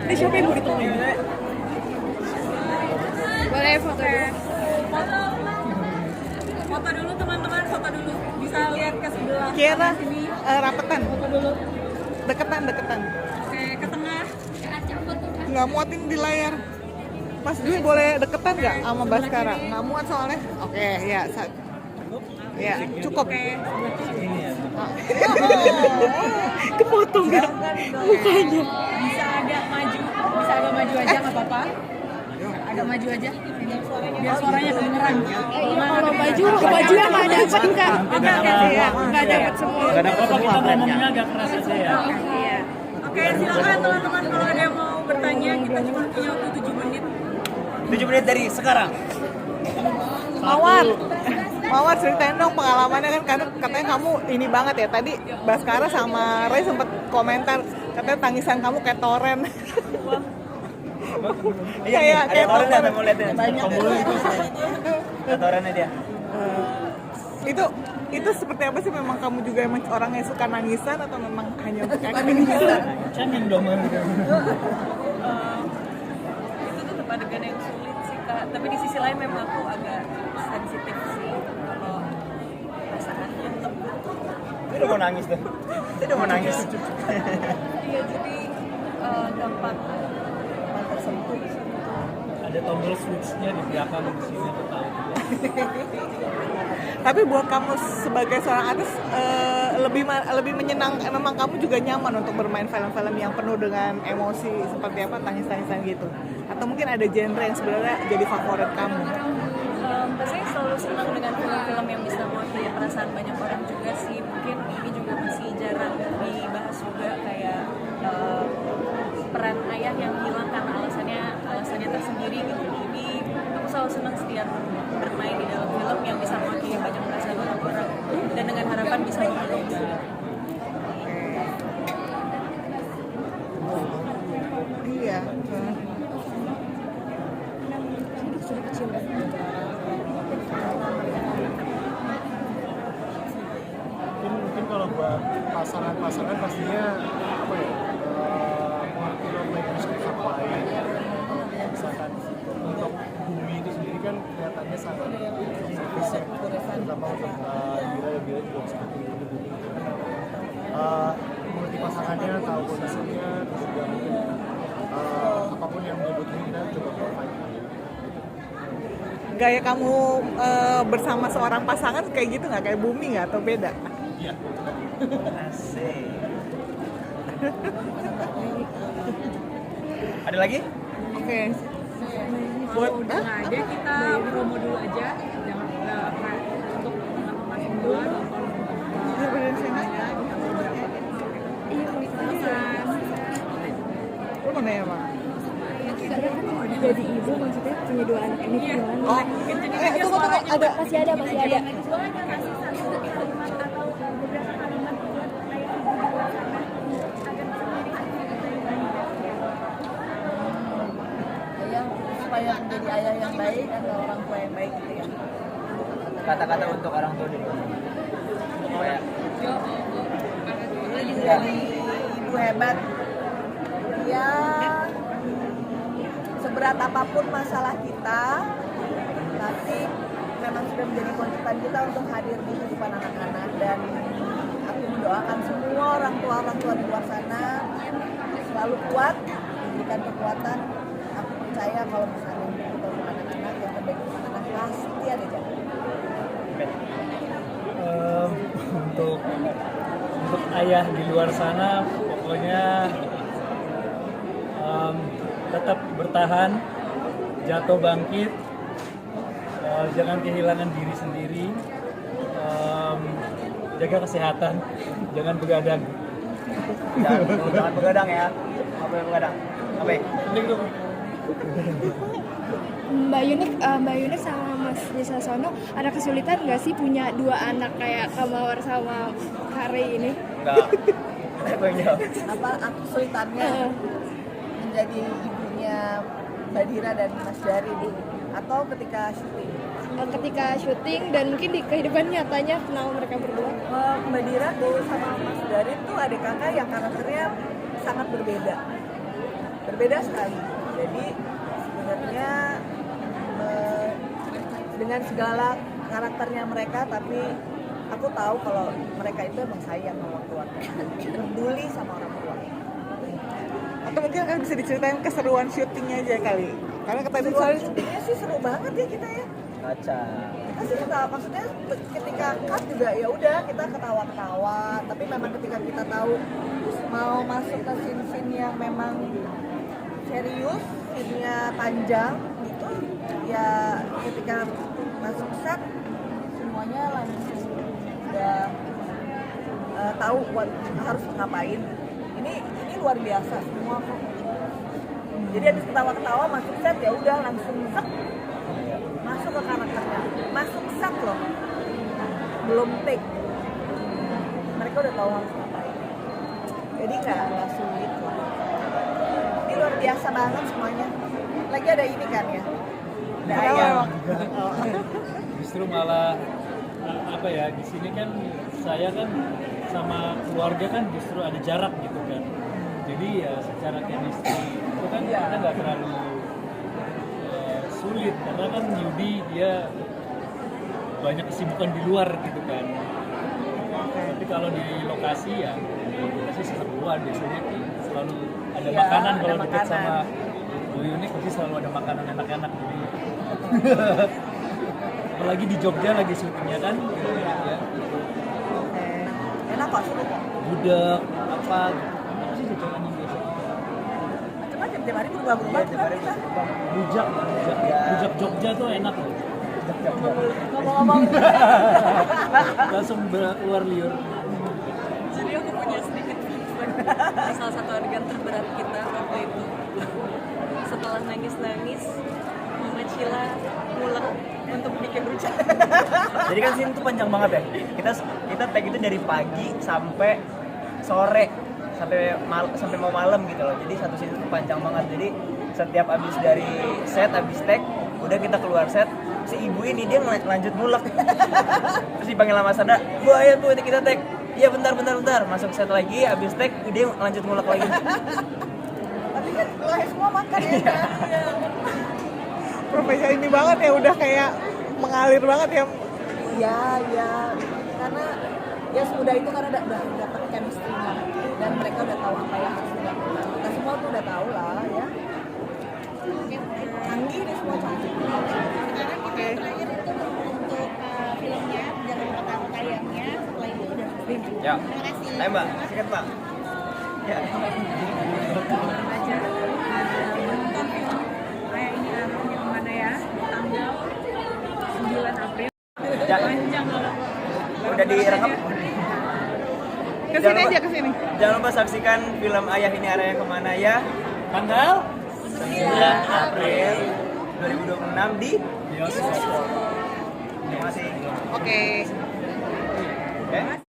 Ini siapa yang mau ditolong? Boleh foto dulu. Foto dulu teman-teman, foto dulu. Bisa lihat ke sebelah Kira sini. rapetan, Foto dulu. deketan. Oke, ke tengah. Nggak muatin di layar. Mas Dwi boleh deketan nggak sama Baskara? Nggak muat soalnya. Oke, ya. Ya, cukup. Oke. Kepotong nggak mukanya? Bisa agak maju aja nggak apa-apa. Agak maju aja. Biar suaranya kedengeran. Kalau maju, kemajuan nggak dapat kan? Oke. Iya, nggak dapat semua. Gak dapat semua trennya. agak keras aja ya. Iya. Oke, silakan teman-teman kalau ada yang mau bertanya, kita cuma punya waktu 7 menit. 7 menit dari sekarang. Mawar ceritain dong pengalamannya kan, karena katanya kamu ini banget ya, tadi Baskara sama Ray sempet komentar katanya tangisan kamu kayak toren. Iya, ada toren ya, mau lihat ya. Banyak. Ada torennya dia. Itu seperti apa sih, memang kamu juga emang orang yang suka nangisan atau memang hanya untuk nangisan? Cengeng dong. Itu tetap adegan yang sulit sih Kak, tapi di sisi lain memang aku agak sensitif sih kalau perasaannya lembut. Dia udah mau nangis tuh. Iya, jadi gampang tersentuh. Ada tombol switch-nya di belakang di sini aku tahu. Tapi buat kamu sebagai seorang artis lebih menyenang, memang kamu juga nyaman untuk bermain film-film yang penuh dengan emosi seperti apa, tangis-tangisan gitu, atau mungkin ada genre yang sebenarnya jadi favorit kamu? Saya selalu senang dengan film-film yang bisa mewakili perasaan banyak orang juga sih. Mungkin ini juga masih jarang dibahas juga, kayak peran ayah yang hilang karena alasannya tersendiri gitu. Jadi aku selalu senang setiap bermain di dalam film yang bisa mewakili banyak perasaan orang dan dengan harapan bisa menolong. Iya. Mungkin kalau buat pasangan pastinya apa ya, mengerti roadmap bisnis yang lain. Misalkan untuk bumi itu sendiri kan kelihatannya sangat service ya, terutama untuk Dira juga seperti itu di bumi. Mengerti pasangannya, tahu kondisinya, terus juga mungkin apapun yang dibutuhin kita coba provide. Gaya kamu bersama seorang pasangan kayak gitu nggak, kayak Bumi nggak, atau beda? Iya. Asik. Ada lagi? Oke. Kalau udah nggak ada, kita promo dulu aja. Jangan untuk teman-teman semua nonton. Iya, bener sih. Lu mau nanya apa? Saya kan jadi ibu, maksudnya punya 2 anak ini gimana? Oh, tunggu, ada. Masih ada. Ayah supaya menjadi ayah yang baik atau orang tua yang baik gitu ya. Kata-kata untuk orang tua dulu. Supaya Jadi ibu hebat. Ya, seberat apapun masalah kita, tapi memang sudah menjadi kewajiban kita untuk hadir di kehidupan anak-anak, dan aku mendoakan semua orang tua di luar sana selalu kuat, diberikan kekuatan. Aku percaya kalau misalnya kita untuk anak-anak, yang terbaik untuk anak pasti ada jalan. Untuk ayah di luar sana, pokoknya tetap bertahan, jatuh bangkit, jangan kehilangan diri sendiri, jaga kesehatan, jangan begadang. jangan begadang ya. Apa yang begadang? Apa? Mbak Yunik sama Mas Desa Sono ada kesulitan nggak sih punya 2 anak kayak Kamawar sama Kare ini? Enggak. Apa yang jawab? Apa kesulitannya menjadi ibunya Mbak Dira dan Mas Jari nih, atau ketika syuting? Ketika syuting dan mungkin di kehidupan nyatanya kenal mereka berdua. Mbak Dira tuh sama Mas Darin tuh adik kakak yang karakternya sangat berbeda sekali. Jadi sebenarnya dengan segala karakternya mereka, tapi aku tahu kalau mereka itu emang sayang sama keluarga, peduli sama orang tua. Atau mungkin kan bisa diceritain keseruan syutingnya aja kali, karena kata keseruan syutingnya sih seru banget ya kita ya. Kaca. Kita sih suka, maksudnya ketika cut juga ya udah kita ketawa-ketawa, tapi memang ketika kita tahu mau masuk ke scene-scene yang memang serius, scene-nya panjang gitu, ya ketika masuk set semuanya langsung udah tahu harus ngapain. Ini luar biasa semua kok. Jadi habis ketawa-ketawa masuk set ya udah langsung set, masuk ke karakternya, masuk set loh, belum take, mereka udah tahu harus ngapain. Jadi nggak sulit lah. Ini luar biasa banget semuanya. Lagi ada ini kan ya, ada ayam. Justru malah apa ya, di sini kan saya kan sama keluarga kan justru ada jarak gitu kan. Jadi ya secara chemistry itu kan kita nggak terlalu sulit, karena kan Yudi dia banyak kesibukan di luar gitu kan. Tapi kalau di lokasi ya kita sih seruan, biasanya selalu ada Iya, makanan ada kalau dekat makanan. sama Bu Yuni pasti selalu ada makanan enak-enak jadi apalagi di Jogja lagi syutingnya kan ya, Enak kok, seru kok. gudeg apa sih jajanan yang biasa Macam-macam tiap hari berubah-ubah kan kita. rujak Jogja tuh enak loh, Ngomong-ngomong, langsung keluar liur. Jadi aku punya sedikit flashback salah satu adegan terberat kita waktu itu. Setelah nangis-nangis, Mama Cila pulang untuk bikin rujak. Jadi kan scene itu panjang banget ya. Kita tag itu dari pagi sampai sore, sampai mau malam gitu loh. Jadi satu scene itu panjang banget. Jadi setiap abis dari set, abis tag, udah kita keluar set, si ibu ini dia lanjut ngulek. Terus dipanggil sama Sada, "Bu, ayo Bu, ini kita tag." "Iya, bentar." Masuk set lagi, abis tag, dia lanjut ngulek lagi. tapi kan lahir semua makan ya kan. Profesional ini banget ya, udah kayak mengalir banget ya. Iya, karena ya semudah itu karena udah dapat chemistry-nya dan mereka udah tahu apa yang harus dilakukan. Kita semua tuh udah tahu lah ya. Canggih nih semua canggih. Oke. Terakhir itu untuk filmnya, jangan lupa tahu tayangnya setelah itu udah streaming. Ya. Terima kasih. Ayo Mbak, sikat Mbak. Ya. Aja menonton film kayak ini yang mana ya, tanggal 9 April. Ya. Panjang banget. Udah direkam. Kesini aja kesini. Jangan lupa saksikan film Ayah Ini Arah Yang Kemana Ya Tanggal 9 April 2026 di bioskop. Terima kasih. Oke. Oke.